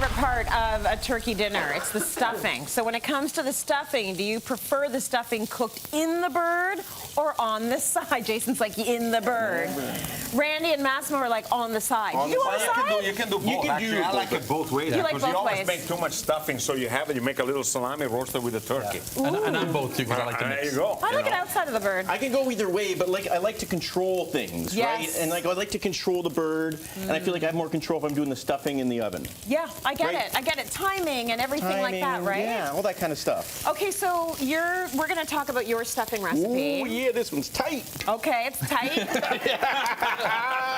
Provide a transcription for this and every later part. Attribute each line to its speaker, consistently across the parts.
Speaker 1: favorite part of a turkey dinner. It's the stuffing. So when it comes to the stuffing, do you prefer the stuffing cooked in the bird or on the side? Jason's like, in the bird. Randy and Massimo are like, on the side.
Speaker 2: On
Speaker 1: You
Speaker 2: the
Speaker 1: on the
Speaker 2: side?
Speaker 1: side?
Speaker 2: You can do both. Actually, I like it both ways.
Speaker 1: You like
Speaker 2: Because you
Speaker 1: both
Speaker 2: always
Speaker 1: ways.
Speaker 2: make too much stuffing, so you have it. You make a little salami roasted with the turkey.
Speaker 3: And I'm both too, because I like to
Speaker 2: There
Speaker 3: mix.
Speaker 2: you go.
Speaker 1: I like it outside of the bird.
Speaker 4: I can go either way, but like I like to control things,
Speaker 1: Yes.
Speaker 4: right? And like I like to control the bird, and I feel like I have more control if I'm doing the stuffing in the oven.
Speaker 1: Yeah, I get
Speaker 4: Right.
Speaker 1: it. I get it. Timing and everything like that, right?
Speaker 4: Yeah, all that kind of stuff.
Speaker 1: Okay, so we're going to talk about your stuffing recipe.
Speaker 4: Oh yeah, this one's tight.
Speaker 1: Okay, it's tight.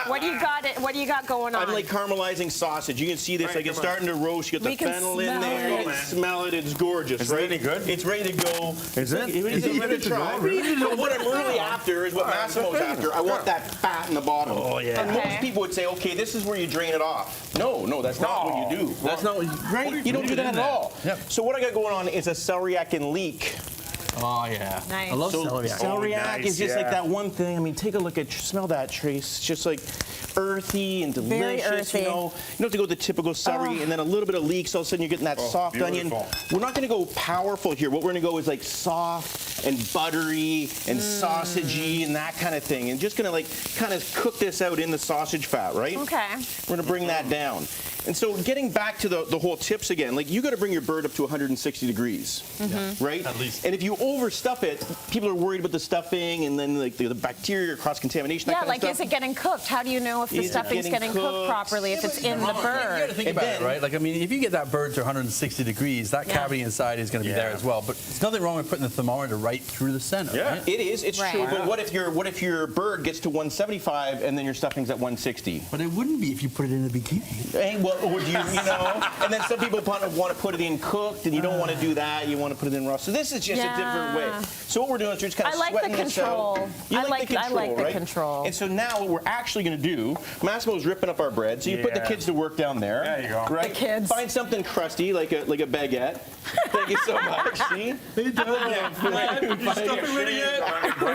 Speaker 1: What do you got? What do you got going on?
Speaker 4: I'm like caramelizing sausage. You can see this,
Speaker 2: Right,
Speaker 4: like it's
Speaker 2: come on.
Speaker 4: starting to roast. You got
Speaker 1: We
Speaker 4: the
Speaker 1: can
Speaker 4: fennel in
Speaker 1: smell
Speaker 4: there.
Speaker 1: it.
Speaker 4: You can smell it. It's gorgeous,
Speaker 2: Is it
Speaker 4: right?
Speaker 2: any good?
Speaker 4: It's ready to go.
Speaker 2: Is it?
Speaker 4: It's ready to try. So what I'm really after is what Massimo's after. I want that fat in the bottom.
Speaker 3: Oh, yeah.
Speaker 4: And
Speaker 1: Okay.
Speaker 4: most people would say, okay, this is where you drain it off. No, that's not what you do. That's not what right. You don't do that at all.
Speaker 3: Yep.
Speaker 4: So what I got going on is a celeriac and leek.
Speaker 3: Oh, yeah.
Speaker 1: Nice.
Speaker 3: I love
Speaker 4: So
Speaker 3: celery.
Speaker 4: celeriac
Speaker 2: nice,
Speaker 4: is just like
Speaker 2: yeah.
Speaker 4: that one thing. I mean, take a look at, smell that, Trace. It's just like earthy and delicious.
Speaker 1: Very earthy.
Speaker 4: You know, you don't have to go with the typical celery and then a little bit of leeks. All of a sudden, you're getting that soft onion.
Speaker 2: beautiful.
Speaker 4: We're not going to go powerful here. What we're going to go is like soft and buttery and sausagey and that kind of thing. And just going to like kind of cook this out in the sausage fat, right?
Speaker 1: Okay.
Speaker 4: We're going to bring that down. And so getting back to the whole tips again, like you got to bring your bird up to 160 degrees, right?
Speaker 3: At least.
Speaker 4: And if you overstuff it, people are worried about the stuffing and then like the bacteria, cross-contamination,
Speaker 1: Yeah,
Speaker 4: that
Speaker 1: like
Speaker 4: kind
Speaker 1: is
Speaker 4: of
Speaker 1: it
Speaker 4: stuff.
Speaker 1: getting cooked? How do you know if the
Speaker 4: Is it
Speaker 1: stuffing's
Speaker 4: getting
Speaker 1: getting cooked
Speaker 4: cooked?
Speaker 1: properly if it's in the
Speaker 3: You got
Speaker 1: bird?
Speaker 3: to think
Speaker 4: And
Speaker 3: about
Speaker 4: then-
Speaker 3: it, right? Like, I mean, if you get that bird to 160 degrees, that
Speaker 1: Yeah.
Speaker 3: cavity inside is going to be there as well. But there's nothing wrong with putting the thermometer right through the center.
Speaker 2: Yeah.
Speaker 3: Right?
Speaker 4: It is, it's
Speaker 1: Right.
Speaker 4: true, but what if your bird gets to 175 and then your stuffing's at 160?
Speaker 3: But it wouldn't be if you put it in the beginning.
Speaker 4: Hey, well, or do you know? And then some people want to put it in cooked, and you don't want to do that. You want to put it in raw. So this is just a different way.
Speaker 1: Yeah.
Speaker 4: So what we're doing is we're just kind
Speaker 1: I
Speaker 4: of
Speaker 1: like the
Speaker 4: sweating this out.
Speaker 1: control.
Speaker 4: You
Speaker 1: I like the
Speaker 4: right?
Speaker 1: control.
Speaker 4: And so now what we're actually going to do, Massimo's ripping up our bread. So you put the
Speaker 2: Yeah.
Speaker 4: kids to work down there.
Speaker 2: There you go.
Speaker 4: Right?
Speaker 1: The kids.
Speaker 4: Find something crusty like a baguette. Thank you so much. See?
Speaker 2: Stuffing ready yet?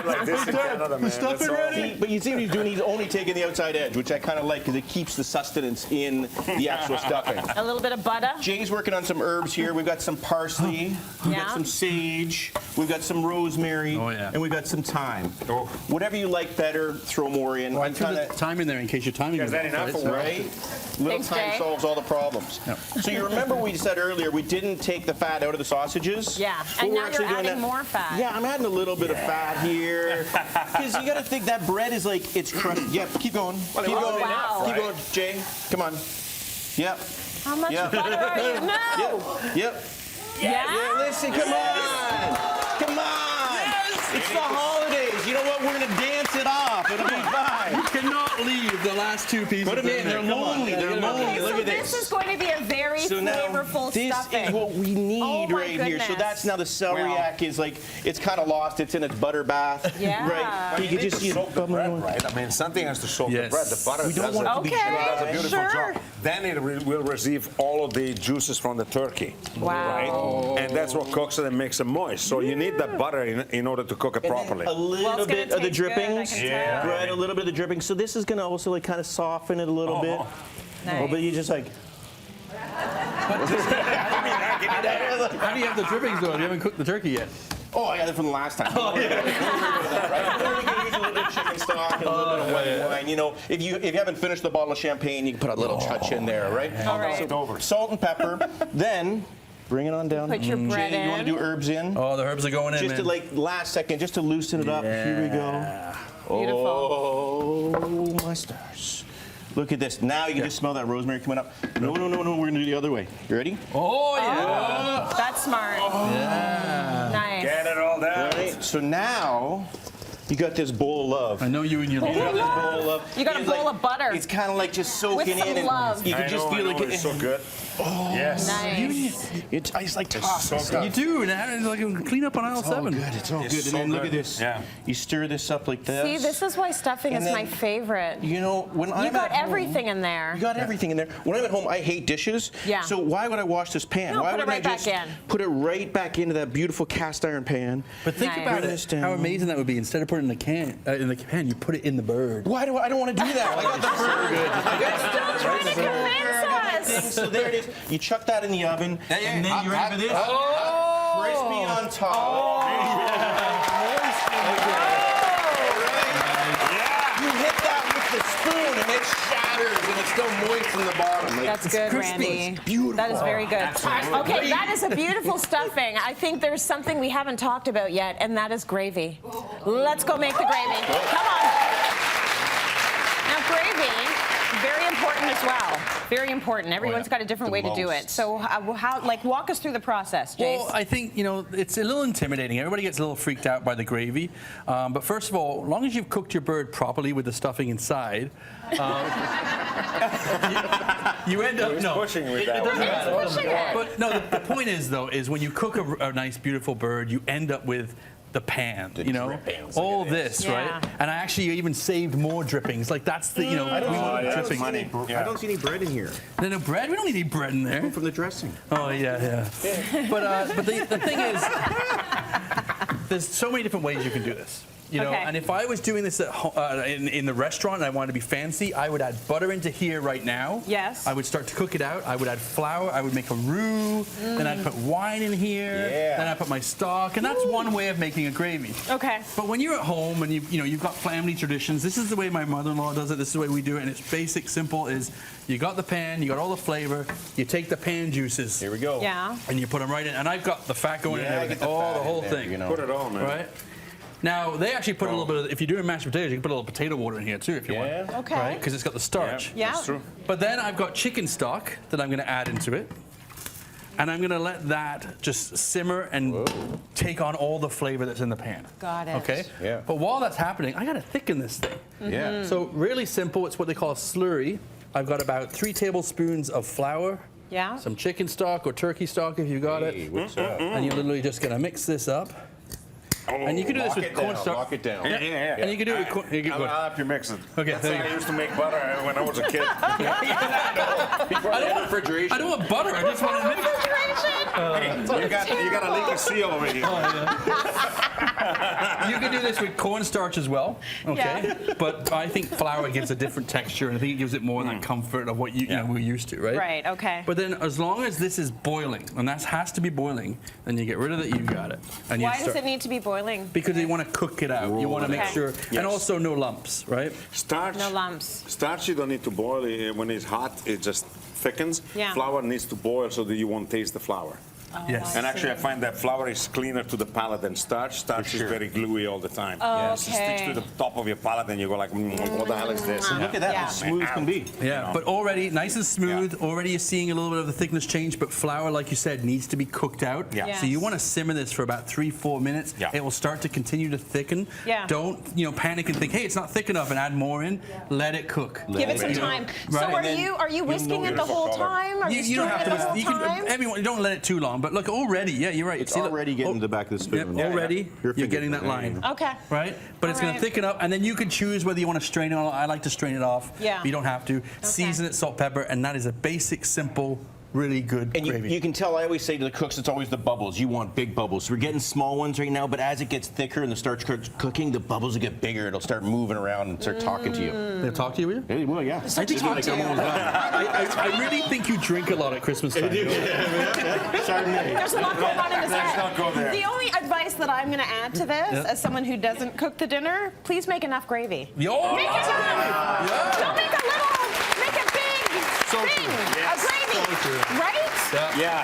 Speaker 2: Like this in Canada, man. That's all.
Speaker 4: See, but you see what he's doing? He's only taking the outside edge, which I kind of like because it keeps the sustenance in the actual stuffing.
Speaker 1: A little bit of butter.
Speaker 4: Jay's working on some herbs here. We've got some parsley, we've
Speaker 1: Yeah.
Speaker 4: got some sage, we've got some rosemary,
Speaker 3: Oh, yeah.
Speaker 4: and we've got some thyme.
Speaker 2: Oh.
Speaker 4: Whatever you like better, throw more in.
Speaker 3: I
Speaker 4: I'm
Speaker 3: threw
Speaker 4: kind
Speaker 3: the
Speaker 4: of
Speaker 3: time in there in case your timing
Speaker 2: Is
Speaker 3: was
Speaker 2: that
Speaker 3: off,
Speaker 2: enough
Speaker 3: right?
Speaker 2: or
Speaker 3: So-
Speaker 2: what?
Speaker 4: right. Little
Speaker 1: Thanks,
Speaker 4: time
Speaker 1: Jay.
Speaker 4: solves all the problems.
Speaker 3: Yep.
Speaker 4: So you remember we said earlier we didn't take the fat out of the sausages?
Speaker 1: Yeah,
Speaker 4: Well,
Speaker 1: and
Speaker 4: we're
Speaker 1: now
Speaker 4: actually
Speaker 1: you're
Speaker 4: doing
Speaker 1: adding
Speaker 4: that.
Speaker 1: more fat.
Speaker 4: Yeah, I'm adding a little bit of fat here. Because you got to think that bread is like, it's crushed. Yeah, keep going.
Speaker 2: Well, it
Speaker 4: keep
Speaker 2: wasn't
Speaker 4: going.
Speaker 1: enough,
Speaker 4: Keep
Speaker 2: right?
Speaker 4: going, Jay. Come on. Yep.
Speaker 1: How much
Speaker 4: Yeah.
Speaker 1: butter are you? No.
Speaker 4: Yep.
Speaker 1: Yeah.
Speaker 4: Yeah, listen, come on. Come on. It's the holidays. You know what? We're going to dance it off. It'll be fine.
Speaker 3: You cannot leave the last two pieces.
Speaker 4: Put them in. They're
Speaker 3: Come on.
Speaker 4: lonely. They're lonely.
Speaker 1: Okay,
Speaker 4: Look
Speaker 1: so
Speaker 4: at
Speaker 1: this is going to be a very
Speaker 4: So now
Speaker 1: flavorful
Speaker 4: this
Speaker 1: stuffing.
Speaker 4: is what we need
Speaker 1: Oh my
Speaker 4: right here. So
Speaker 1: goodness.
Speaker 4: that's now the celeriac is like, it's kind of lost. It's in its butter bath.
Speaker 1: Yeah.
Speaker 4: Right?
Speaker 2: But
Speaker 4: You can just see it
Speaker 2: soak the
Speaker 4: bubbling.
Speaker 2: bread, right? I mean, something has to soak
Speaker 3: Yes.
Speaker 2: the bread. The butter
Speaker 4: We don't
Speaker 2: does
Speaker 4: want
Speaker 2: it.
Speaker 4: it to be
Speaker 1: Okay,
Speaker 2: does a beautiful
Speaker 1: sure.
Speaker 2: job. Then it will receive all of the juices from the turkey.
Speaker 1: Wow.
Speaker 2: Right? And that's what cooks it and makes it moist. So you need that butter in order to cook it
Speaker 4: And then
Speaker 2: properly.
Speaker 4: a little
Speaker 1: Well, it's gonna
Speaker 4: bit of the
Speaker 1: taste good, I
Speaker 4: drippings.
Speaker 1: can tell.
Speaker 4: Right, a little bit of the drippings. So this is going to also like kind of soften it a little bit.
Speaker 1: Nice.
Speaker 4: Oh, but you just like,
Speaker 3: How do you have the drippings though? You haven't cooked the turkey yet.
Speaker 4: oh, I got it from the last time. Oh, yeah. Right? Or you can use a little bit of chicken stock and a little bit of white wine. You know, if you haven't finished the bottle of champagne, you can put a little touch in there, right?
Speaker 1: All right.
Speaker 4: So, salt and pepper. Then bring it on down.
Speaker 1: Put your bread
Speaker 4: Jay, you want to
Speaker 1: in.
Speaker 4: do herbs in?
Speaker 3: Oh, the herbs are going in,
Speaker 4: Just to
Speaker 3: man.
Speaker 4: like last second, just to loosen it up. Here we go.
Speaker 1: Beautiful.
Speaker 4: Oh, my stars. Look at this. Now you can just smell that rosemary coming up. No, we're going to do the other way. You ready?
Speaker 3: Oh, yeah.
Speaker 1: That's smart. Nice.
Speaker 2: Get it all down.
Speaker 4: Right. So now you got this bowl of love.
Speaker 3: I know you and your
Speaker 4: You got
Speaker 3: love.
Speaker 4: this bowl of love.
Speaker 1: You got a
Speaker 4: It's
Speaker 1: bowl of butter.
Speaker 4: It's kind of like just soaking
Speaker 1: some
Speaker 4: in, and
Speaker 1: love.
Speaker 4: you can just feel like
Speaker 2: it's so good. Oh, yes.
Speaker 1: Nice.
Speaker 4: it's like toss
Speaker 2: so
Speaker 4: and stuff.
Speaker 3: You do, and it's like a clean up on aisle 7.
Speaker 4: It's all
Speaker 2: It's
Speaker 4: good.
Speaker 2: so
Speaker 4: And then look
Speaker 2: good.
Speaker 4: at this.
Speaker 2: Yeah.
Speaker 4: You stir this up like this.
Speaker 1: See, this is why stuffing
Speaker 4: And
Speaker 1: is my
Speaker 4: then-
Speaker 1: favorite.
Speaker 4: You know, when I'm
Speaker 1: You got
Speaker 4: at home-
Speaker 1: everything in there.
Speaker 4: You got everything in there. When I'm at home, I hate dishes.
Speaker 1: Yeah.
Speaker 4: So why would I wash this pan?
Speaker 1: No,
Speaker 4: why
Speaker 1: put it
Speaker 4: wouldn't
Speaker 1: right
Speaker 4: I
Speaker 1: back
Speaker 4: just
Speaker 1: in.
Speaker 4: put it right back into that beautiful cast iron pan?
Speaker 3: But think
Speaker 1: Nice.
Speaker 3: about
Speaker 4: Bring this
Speaker 3: it.
Speaker 4: down.
Speaker 3: How amazing that would be. Instead of putting it in the pan, you put it in the bird.
Speaker 4: Why do I don't want to do that? I got the bird. I got
Speaker 1: Still trying to convince us. Yes.
Speaker 4: So there it is. You chuck that in the oven, and then you're ready for this. Crispy on top. You hit that with the spoon, and it shatters, and it's still moist in the bottom. Like,
Speaker 1: That's good, Randy.
Speaker 4: It's beautiful.
Speaker 1: That is very good. Okay, that is a beautiful stuffing. I think there's something we haven't talked about yet, and that is gravy. Let's go make the gravy. Come on. Now, gravy, very important as well. Very important. Everyone's got a different way to do it. So, walk us through the process, Jace.
Speaker 3: Well, I think, it's a little intimidating. Everybody gets a little freaked out by the gravy. But first of all, as long as you've cooked your bird properly with the stuffing inside, you end up...
Speaker 2: He's pushing with that one.
Speaker 3: But no, the point is, though, is when you cook a nice, beautiful bird, you end up with the pan,
Speaker 4: drippings,
Speaker 3: all this, right? And I actually even saved more drippings. Like that's the, we want drippings.
Speaker 4: Money. I don't see any bread in here.
Speaker 3: No bread? We don't need any bread in there.
Speaker 4: From the dressing.
Speaker 3: Oh yeah. But the thing is, there's so many different ways you can do this. And if I was doing this at in the restaurant and I wanted to be fancy, I would add butter into here right now.
Speaker 1: Yes.
Speaker 3: I would start to cook it out. I would add flour. I would make a roux. Then I'd put wine in here.
Speaker 4: Yeah.
Speaker 3: Then I'd put my stock. And that's one way of making a gravy.
Speaker 1: Okay.
Speaker 3: But when you're at home and you've got family traditions, this is the way my mother-in-law does it. This is the way we do it. And it's basic, simple. Is you got the pan, you got all the flavor. You take the pan juices.
Speaker 4: Here we go.
Speaker 1: Yeah.
Speaker 3: And you put them right in. And I've got the fat going in and everything.
Speaker 4: Get the fat
Speaker 3: the
Speaker 4: in
Speaker 3: whole
Speaker 4: there,
Speaker 3: thing.
Speaker 2: Put it on, man.
Speaker 3: Right? Now, they actually put a little bit of, if you're doing mashed potatoes, you can put a little potato water in here too if you want.
Speaker 1: Okay.
Speaker 3: Right? Because it's got the starch.
Speaker 1: Yeah.
Speaker 2: That's true.
Speaker 3: But then I've got chicken stock that I'm going to add into it. And I'm going to let that just simmer and take on all the flavor that's in the pan.
Speaker 1: Got it.
Speaker 3: Okay?
Speaker 4: Yeah.
Speaker 3: But while that's happening, I got to thicken this thing.
Speaker 4: Yeah.
Speaker 3: So really simple. It's what they call a slurry. I've got about 3 tablespoons of flour.
Speaker 1: Yeah.
Speaker 3: Some chicken stock or turkey stock if you got it.
Speaker 4: What's up?
Speaker 3: And you're literally just going to mix this up. And you can do this with cornstarch.
Speaker 4: Lock it down.
Speaker 2: Yeah.
Speaker 3: And you can do it with corn.
Speaker 2: I'll help you mix it.
Speaker 3: Okay,
Speaker 2: That's
Speaker 3: there
Speaker 2: how
Speaker 3: you
Speaker 2: I
Speaker 3: go.
Speaker 2: used to make butter when I was a kid.
Speaker 4: I don't want refrigeration.
Speaker 3: I don't want butter. I just want to mix it.
Speaker 2: You got a leaky seal over here.
Speaker 3: You can do this with cornstarch as well, okay?
Speaker 1: Yeah.
Speaker 3: But I think flour gives a different texture, and I think it gives it more that comfort of what we're used to, right?
Speaker 1: Right, okay.
Speaker 3: But then as long as this is boiling, and that has to be boiling, then you get rid of it, you got it. And
Speaker 1: Why does it need to be boiling?
Speaker 3: Because you want to cook it out. You want to make
Speaker 1: Okay.
Speaker 3: sure, and also no lumps, right?
Speaker 2: Starch.
Speaker 1: No lumps.
Speaker 2: Starch you don't need to boil. When it's hot, it just thickens.
Speaker 1: Yeah.
Speaker 2: Flour needs to boil so that you won't taste the flour.
Speaker 3: Yes.
Speaker 2: And actually, I find that flour is cleaner to the palate than starch. Starch is very gluey all the time. It sticks to the top of your palate, and you go like, what the hell is this?
Speaker 4: Look at that,
Speaker 1: Yeah.
Speaker 4: how smooth it can be.
Speaker 3: Yeah, but already nice and smooth. Already you're seeing a little bit of the thickness change, but flour, like you said, needs to be cooked out.
Speaker 2: Yeah.
Speaker 1: Yes.
Speaker 3: So you want to simmer this for about 3-4 minutes.
Speaker 2: Yeah.
Speaker 3: It will start to continue to thicken.
Speaker 1: Yeah.
Speaker 3: Don't panic and think, hey, it's not thick enough, and add more in. Let it cook.
Speaker 1: Give it some time. So
Speaker 3: Right.
Speaker 1: are you whisking it the whole time? Are you
Speaker 3: don't
Speaker 1: stirring
Speaker 3: have
Speaker 1: it
Speaker 3: to.
Speaker 1: the whole
Speaker 3: You can.
Speaker 1: time?
Speaker 3: Everyone, don't let it too long. But look, already, yeah, you're right.
Speaker 4: It's
Speaker 3: See, look,
Speaker 4: already getting to the back of the spoon.
Speaker 3: Yep, already,
Speaker 4: Your
Speaker 3: you're getting that
Speaker 4: fingerprint.
Speaker 3: line.
Speaker 1: Okay.
Speaker 3: Right? But it's
Speaker 1: All
Speaker 3: going
Speaker 1: right.
Speaker 3: to thicken up, and then you can choose whether you want to strain it. I like to strain it off.
Speaker 1: Yeah.
Speaker 3: But you don't have to. Season it, salt, pepper, and that is a basic, simple, really good
Speaker 4: And
Speaker 3: gravy.
Speaker 4: you can tell, I always say to the cooks, it's always the bubbles. You want big bubbles. So we're getting small ones right now, but as it gets thicker and the starch cooking, the bubbles will get bigger. It'll start moving around and start talking to you.
Speaker 3: They'll talk to you, will you?
Speaker 4: Hey, well, yeah.
Speaker 1: I think talk to you.
Speaker 3: I really think you drink a lot at Christmas time.
Speaker 4: Chardonnay.
Speaker 1: There's a lot going on in his
Speaker 2: Let's
Speaker 1: head.
Speaker 2: not go there.
Speaker 1: The only advice that I'm going to add to this, as someone who doesn't cook the dinner, please make enough gravy.
Speaker 3: Yo!
Speaker 1: Make it enough. Don't make a little. Make a big
Speaker 3: So
Speaker 1: thing
Speaker 3: true.
Speaker 1: of gravy.
Speaker 3: So true.
Speaker 1: Right?
Speaker 2: Yeah.